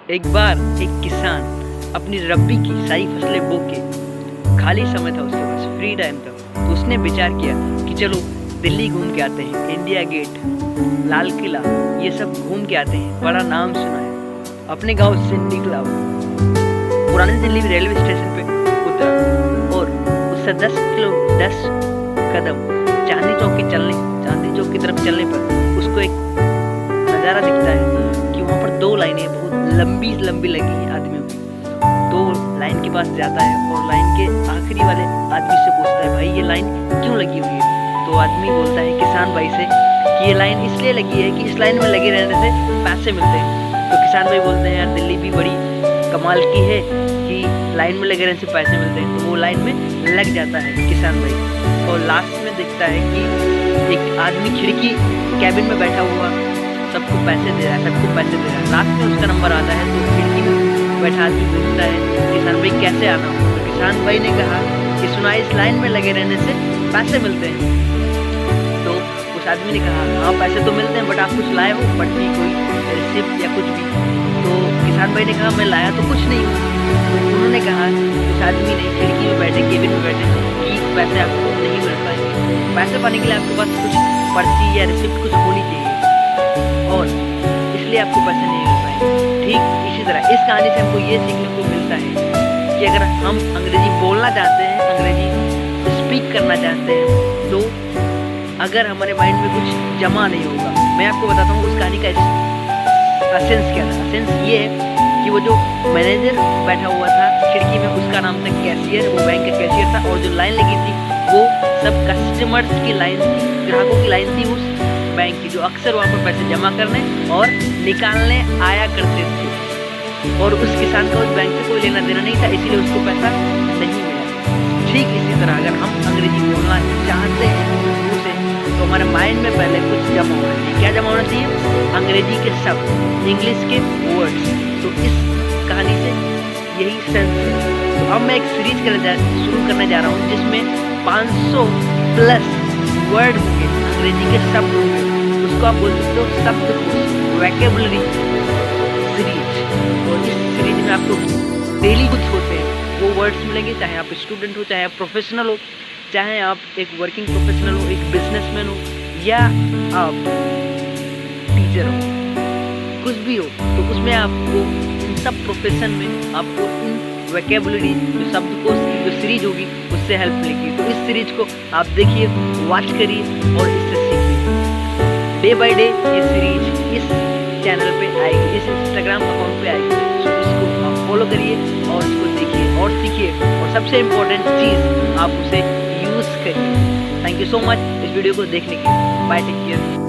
एक बार एक किसान अपनी रब्बी की सारी फसलें बो के खाली समय था, उसके पास फ्री टाइम था, तो उसने विचार किया कि चलो दिल्ली घूम के आते हैं, इंडिया गेट, लाल किला, ये सब घूम के आते हैं, बड़ा नाम सुना है। अपने गांव से निकला, पुरानी दिल्ली रेलवे स्टेशन पे उतरा और उससे 10 कदम चांदनी चौक की तरफ चलने पर उसको एक नज़ारा दिखता है कि वहाँ पर दो लाइनें बहुत लंबी लंबी लगी हैं आदमियों की। तो लाइन के पास जाता है और लाइन के आखिरी वाले आदमी से पूछता है, भाई ये लाइन क्यों लगी हुई है? तो आदमी बोलता है किसान भाई से कि ये लाइन इसलिए लगी है कि इस लाइन में लगे रहने से पैसे मिलते हैं। तो किसान भाई बोलते हैं, यार दिल्ली भी बड़ी कमाल की है कि लाइन में लगे रहने से पैसे मिलते हैं। तो वो लाइन में लग जाता है किसान भाई, और लास्ट में देखता है कि एक आदमी खिड़की कैबिन में बैठा हुआ सबको पैसे दे रहा है, लास्ट में उसका नंबर आता है तो खिड़की में बैठा आदमी पूछता है, किसान भाई कैसे आना हो? तो किसान भाई ने कहा कि सुना इस लाइन में लगे रहने से पैसे मिलते हैं। तो उस आदमी ने कहा, हाँ पैसे तो मिलते हैं, बट आप कुछ लाए हो? पट्टी, कोई रिसिप्ट या कुछ भी? तो किसान भाई ने कहा, मैं लाया तो कुछ नहीं हूँ। तो उन्होंने कहा, उस आदमी ने खिड़की में बैठे, केबिन में बैठे, कि पैसे आपको नहीं मिल पाएंगे, पैसे पाने के लिए आपके पास कुछ पर्ची या रिसिप्ट कुछ होनी चाहिए, और इसलिए आपको पैसे नहीं मिल पाएंगे। ठीक इसी तरह इस कहानी से हमको ये सीखने को मिलता है कि अगर हम अंग्रेजी बोलना चाहते हैं, अंग्रेजी स्पीक करना चाहते हैं, तो अगर हमारे माइंड में कुछ जमा नहीं होगा, मैं आपको बताता हूँ उस कहानी का एसेंस क्या था। एसेंस ये है कि वो जो मैनेजर बैठा हुआ था खिड़की में, उसका नाम था कैशियर, वो बैंक का कैशियर था, और जो लाइन लगी थी वो सब कस्टमर्स की लाइन थी, ग्राहकों की लाइन थी उस बैंक की, जो अक्सर वहाँ पर पैसे जमा करने और निकालने आया करते थे। और उस किसान का उस बैंक से कोई लेना देना नहीं था, इसीलिए उसको पैसा नहीं मिला। ठीक इसी तरह अगर हम अंग्रेजी बोलना चाहते हैं उसे, तो हमारे माइंड में पहले कुछ जमा होना चाहिए। क्या जमा होना चाहिए? अंग्रेजी के शब्द, इंग्लिश के वर्ड्स। तो इस कहानी से यही सेंस है। तो अब मैं एक सीरीज शुरू करने जा रहा हूँ जिसमें 500 प्लस वर्ड होंगे, अंग्रेजी के शब्द होंगे, उसको आप बोल सकते हो शब्दकोश, वोकैबुलरी सीरीज। और इस सीरीज में आपको डेली कुछ होते हैं वो वर्ड्स मिलेंगे, चाहे आप स्टूडेंट हो, चाहे आप प्रोफेशनल हो, चाहे आप एक वर्किंग प्रोफेशनल हो, एक बिजनेसमैन हो, या आप टीचर हो, कुछ भी हो। तो उसमें आपको इन सब प्रोफेशन में आपको इन वोकैबुलरी जो शब्दकोश की जो सीरीज होगी उससे हेल्प मिलेगी। तो इस सीरीज को आप देखिए, वॉच करिए और इससे सीखिए। डे बाय डे ये सीरीज इस चैनल पे आएगी, इस इंस्टाग्राम अकाउंट पे आएगी। सो इसको आप फॉलो करिए और इसको देखिए और सीखिए, और सबसे इम्पोर्टेंट चीज़ आप उसे यूज़ करिए। थैंक यू सो मच इस वीडियो को देखने के लिए। Bye, take care.